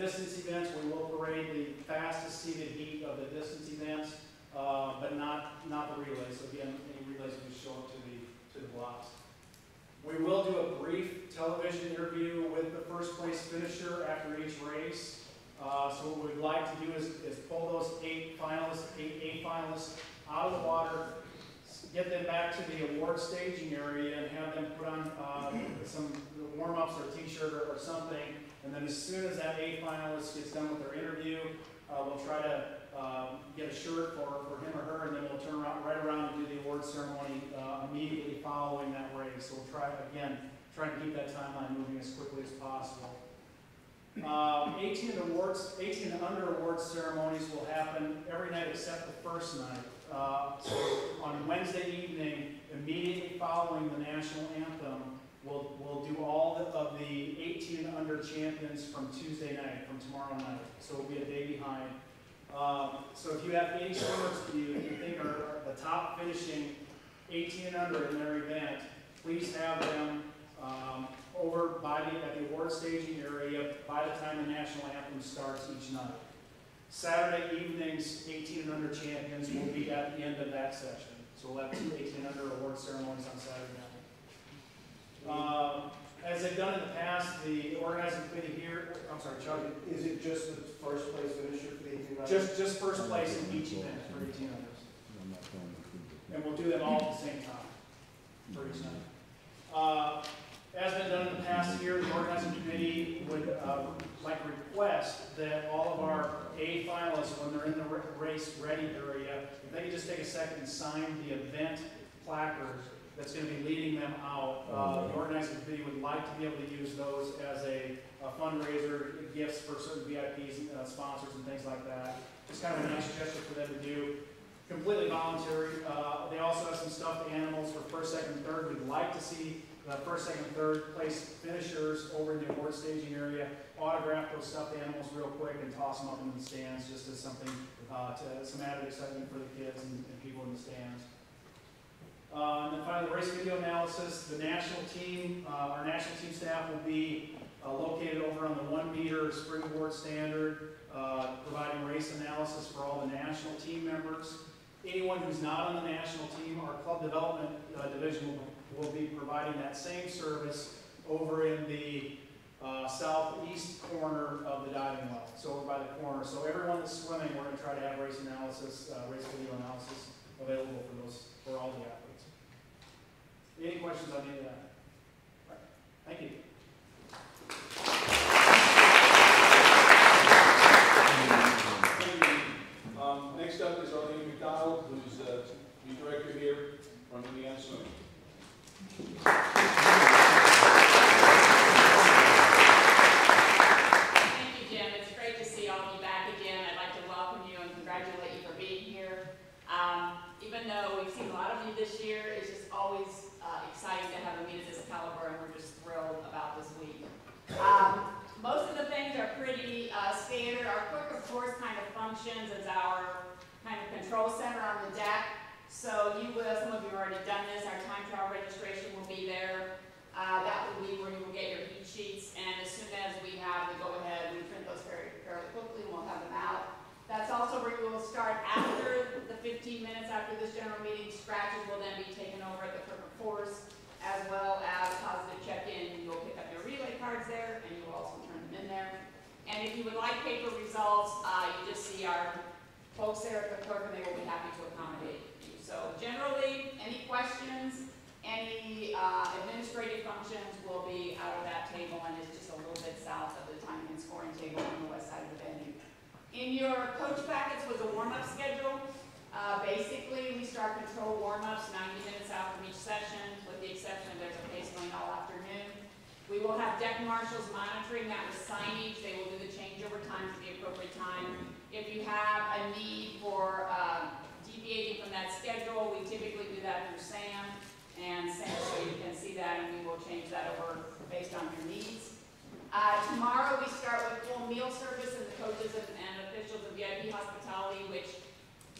distance events, we will parade the fastest seated heat of the distance events, but not the relays. So again, any relays will show up to the blocks. We will do a brief television interview with the first place finisher after each race. So what we'd like to do is pull those 8 finalists out of the water, get them back to the award staging area and have them put on some warm-ups or a t-shirt or something. And then as soon as that 8 finalist gets done with their interview, we'll try to get a shirt for him or her, and then we'll turn right around and do the award ceremony immediately following that race. So we'll try to keep that timeline moving as quickly as possible. 18 and under awards ceremonies will happen every night except the first night. So on Wednesday evening, immediately following the national anthem, we'll do all of the 18 and under champions from Tuesday night, from tomorrow night. So we'll be a day behind. So if you have any swimmers you think are the top finishing 18 and under in their event, please have them over at the award staging area by the time the national anthem starts each night. Saturday evenings, 18 and under champions will be at the end of that session. So we'll have 2 18 and under award ceremonies on Saturday night. As they've done in the past, the organizing committee here, I'm sorry, Chuck. Is it just the first place finisher for the 18 unders? Just first place in each event for 18 unders. And we'll do them all at the same time for each night. As been done in the past here, the organizing committee would like to request that all of our A finalists, when they're in the race ready area, if they could just take a second and sign the event placard that's going to be leading them out. The organizing committee would like to be able to use those as a fundraiser, gifts for certain VIPs, sponsors, and things like that. Just kind of a nice gesture for them to do. Completely voluntary. They also have some stuffed animals for first, second, and third. We'd like to see the first, second, and third place finishers over in the award staging area autograph those stuffed animals real quick and toss them up in the stands just as something, some added excitement for the kids and people in the stands. And then finally, the race video analysis. The national team, our national team staff will be located over on the 1 meter springboard standard, providing race analysis for all the national team members. Anyone who's not on the national team, our club development division will be providing that same service over in the southeast corner of the diving well, so over by the corner. So everyone that's swimming, we're going to try to have race analysis, race video analysis available for all the athletes. Any questions on any of that? All right. Thank you. Next up is Arlene McDonald, who's the new director here from Indiana Swimming. Thank you, Jim. It's great to see all of you back again. I'd like to welcome you and congratulate you for being here. Even though we've seen a lot of you this year, it's just always exciting to have a meet of this caliber, and we're just thrilled about this week. Most of the things are pretty standard. Our Cook, of course, kind of functions as our kind of control center on the deck. So you will, some of you have already done this, our time trial registration will be there. That will be where you will get your heat sheets, and as soon as we have the go-ahead, we print those fairly quickly and we'll have them out. That's also where you will start after the 15 minutes after this general meeting. Scratches will then be taken over at the Kirk Force, as well as positive check-in. You'll pick up your relay cards there, and you will also turn them in there. And if you would like paper results, you just see our folks there at the clerk, and they will be happy to accommodate you. So generally, any questions, any administrative functions will be out of that table, and it's just a little bit south of the timing and scoring table on the west side of the venue. In your coach packets was a warm-up schedule. Basically, we start control warm-ups 90 minutes out from each session, with the exception of there's a pace going all afternoon. We will have deck marshals monitoring that with signage. They will do the changeover times at the appropriate time. If you have a need for deviating from that schedule, we typically do that through Sam. And Sam, so you can see that, and we will change that over based on your needs. Tomorrow we start with full meal service and the coaches and officials of VIP hospitality, which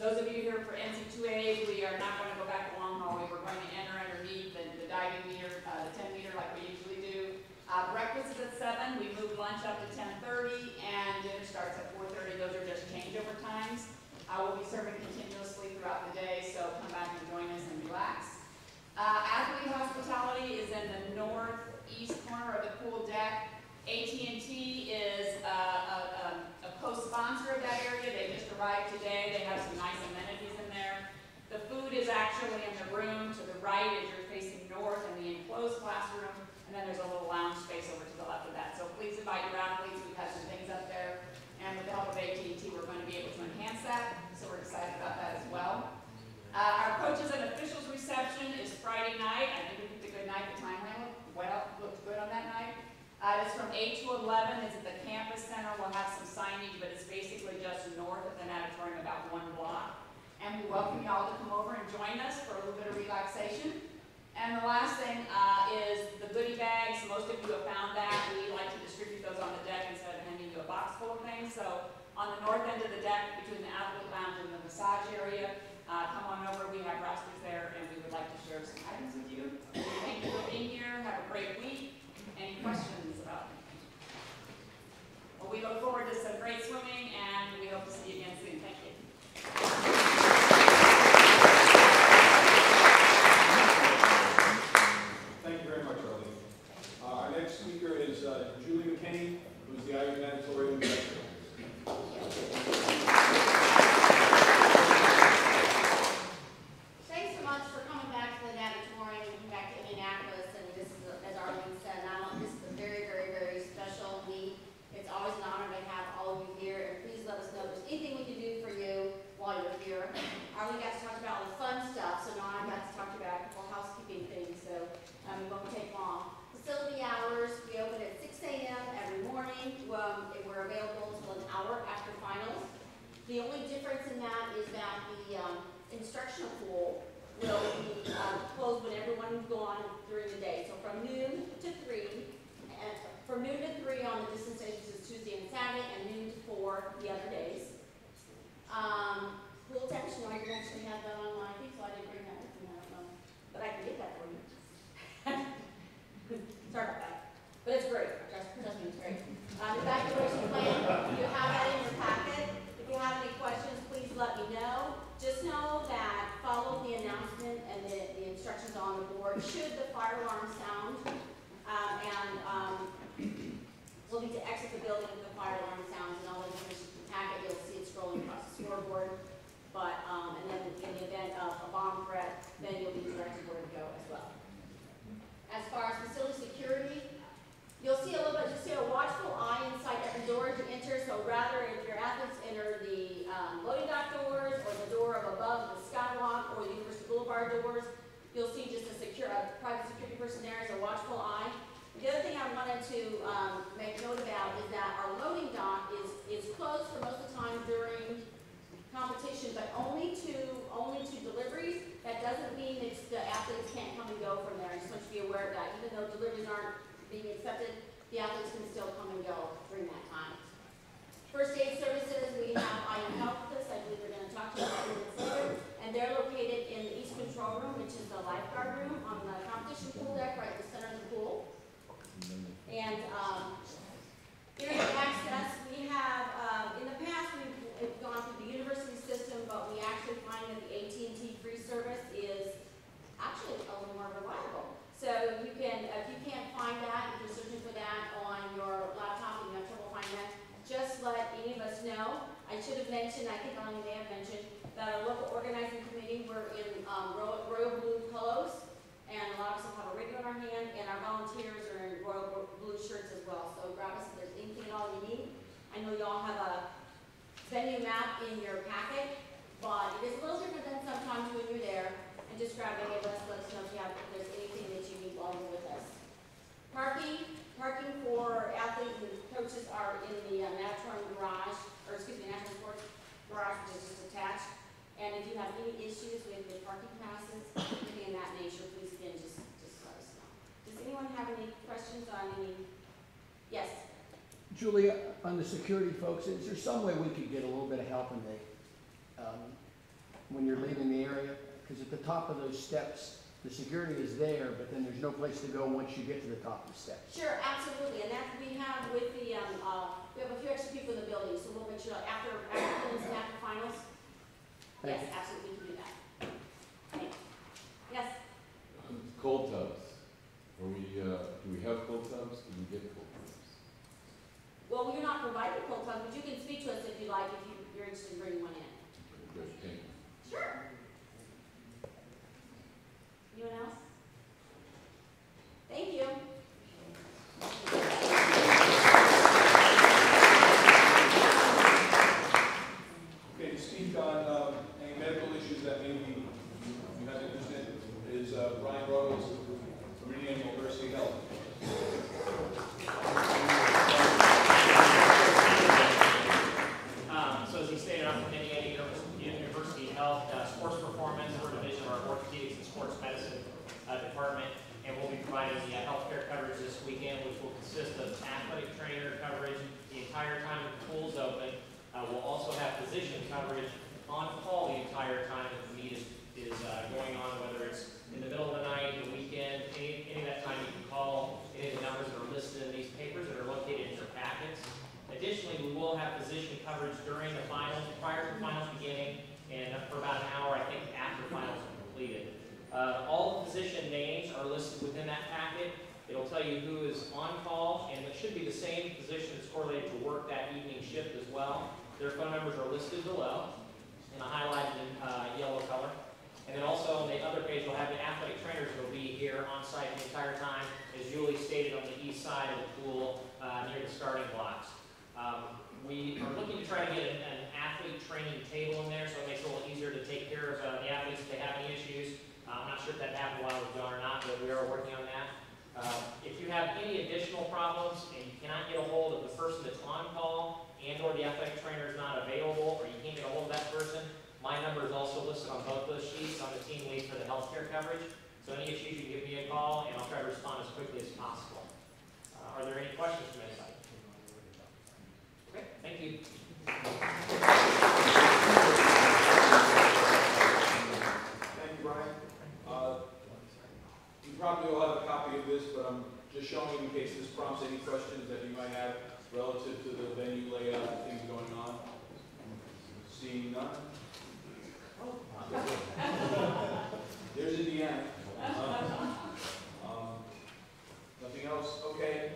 those of you here for NC2A, we are not going to go back the long hallway. We're going to enter underneath the diving meter, the 10 meter like we usually do. Breakfast is at 7. We move lunch up to 10:30, and times. We'll be serving continuously throughout the day, so come back and join us and relax. Athlete Hospitality is in the northeast corner of the pool deck. AT&T is a co-sponsor of that area. They just arrived today. They have some nice amenities in there. The food is actually in the room to the right as you're facing north in the enclosed classroom, and then there's a little lounge space over to the left of that. So please invite your athletes. We've had some things up there, and with the help of AT&T, we're going to be able to enhance that, so we're excited about that as well. Our coaches and officials reception is Friday night. I think we picked a good night. The time looked good on that night. It's from 8 to 11. It's at the campus center. We'll have some signage, but it's basically just north of the natatorium, about 1 block. And we welcome you all to come over and join us for a little bit of relaxation. And the last thing is the goodie bags. Most of you have found that. We like to distribute those on the deck instead of handing you a box full of things. So on the north end of the deck, between the athlete lounge and the massage area, come on over. We have rosters there, and we would like to share some items with you. Thank you for being here. Have a great week. Any questions about anything? Well, we look forward to some great swimming, and we hope to see you again soon. Thank you. Thank you very much, Arlene. Our next speaker is Julie McKinney, who's the Ivy Natatorium Director. Thanks so much for coming back to the natatorium and back to Indianapolis. And this is, as Arlene said, this is a very, very, very special week. It's always an honor to have all of you here. And please let us know if there's anything we can do for you while you're here. Arlene got to talk about all the fun stuff, so now I got to talk about a couple housekeeping things, so it won't take long. Facility hours, we open at 6 a.m. every morning. We're available until an hour after finals. The only difference in that is that the instructional pool will be closed when everyone's gone during the day. So from noon to 3, and from noon to 3 on the distance stations is Tuesday and Saturday, and noon to 4 the other days. Pool attached, no, I didn't actually have that on my feet, so I didn't bring that with me. I don't know, but I can get that for you. Sorry about that, but it's great. Trust me, it's great. Evacuation plan, you have that in your packet. If you have any questions, please let me know. Just know that follow the announcement and the instructions on the board. Should the fire alarm sound, we'll need to exit the building if the fire alarm sounds, and all the information in the packet, you'll see it scrolling across the scoreboard. But, and then in the event of a bomb threat, then you'll be directed where to go as well. As far as facility security, you'll see a watchful eye inside every door as you enter. So rather, if your athletes enter the loading dock doors, or the door of above the skywalk, or the University Boulevard doors, you'll see just a private security person there as a watchful eye. The other thing I wanted to make note about is that our loading dock is closed for most of the time during competition, but only to deliveries. That doesn't mean the athletes can't come and go from there. I just want you to be aware of that. Even though deliveries aren't being accepted, the athletes can still come and go during that time. First aid services, we have IM Health with us. I believe we're going to talk to you about minutes later. And they're located in the East Control Room, which is the lifeguard room on the competition pool deck right at the center of the pool. And internet access, we have, in the past, we've gone through the university system, but we actually find that the AT&T free service is actually a little more reliable. So you can, if you can't find that, if you're searching for that on your laptop and you have trouble finding that, just let any of us know. I should have mentioned, I think Arlene may have mentioned, that our local organizing committee, we're in royal blue polos, and a lot of us will have a radio in our hand, and our volunteers are in royal blue shirts as well. So grab us if there's anything at all you need. I know you all have a venue map in your packet, but it is a little different than sometimes when you're there. And just grab any of us, let us know if there's anything that you need while you're with us. Parking for athletes and coaches are in the natatorium garage, or excuse me, National Sports Garage, which is just attached. And if you have any issues with the parking passes, anything in that nature, please again, just let us know. Does anyone have any questions on any? Yes. Julia, on the security folks, is there some way we could get a little bit of help in the, when you're leaving the area? Because at the top of those steps, the security is there, but then there's no place to go once you get to the top of the steps. Sure, absolutely, and that we have with the, we have a few extra people in the building, so we'll make sure after finish after Thank Yes, you. absolutely, we can do that. Thanks. Yes, Cold tubs. Are we, do we have cold tubs? Can we get cold tubs? well, we're not providing cold tubs, but you can speak to us if you like, if you're interested in bringing one in. Good, thank you. Sure. Anyone else? Thank you. Okay, to speak on any medical issues that maybe you have interest in is Brian Ruggles from Indiana University Health. So as he stated, I'm from Indiana University Health, Sports Performance, we're a division of our Orthopedics and Sports Medicine department, and we'll be providing the healthcare coverage this weekend, which will consist of athletic trainer coverage the entire time that the pool's open. We'll also have physician coverage on call the entire time that the meet is going on, whether it's in the middle of the night, the weekend, any of that time you can call. Any of the numbers that are listed in these papers that are located in your packets. Additionally, we will have physician coverage during the finals, prior to finals beginning, and for about an hour, I think, after finals are completed. All the physician names are listed within that packet. It'll tell you who is on call, and it should be the same physician that's correlated to work that evening shift as well. Their phone numbers are listed below, and highlighted in yellow color. And then also on the other page, we'll have the athletic trainers that will be here on site the entire time, as Julie stated, on the east side of the pool, near the starting blocks. We are looking to try to get an athlete training table in there, so it makes it a little easier to take care of the athletes if they have any issues. I'm not sure if that happened while I was gone or not, but we are working on that. If you have any additional problems and you cannot get a hold of the person that's on call and/or the athletic trainer is not available, or you can't get a hold of that person, my number is also listed on both those sheets on the team lead for the healthcare coverage. So any issues, you can give me a call, and I'll try to respond as quickly as possible. Are there any questions from anybody? Okay, thank you. Thank you, Brian. You probably will have a copy of this, but I'm just showing you in case this prompts any questions that you might have relative to the venue layout and things going on. Seeing none? There's Indiana. Nothing else? Okay.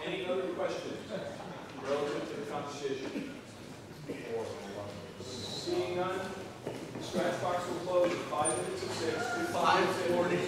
Any other questions relative to the competition? Seeing none? Scratch box will close at 5 minutes of 6. 5:40.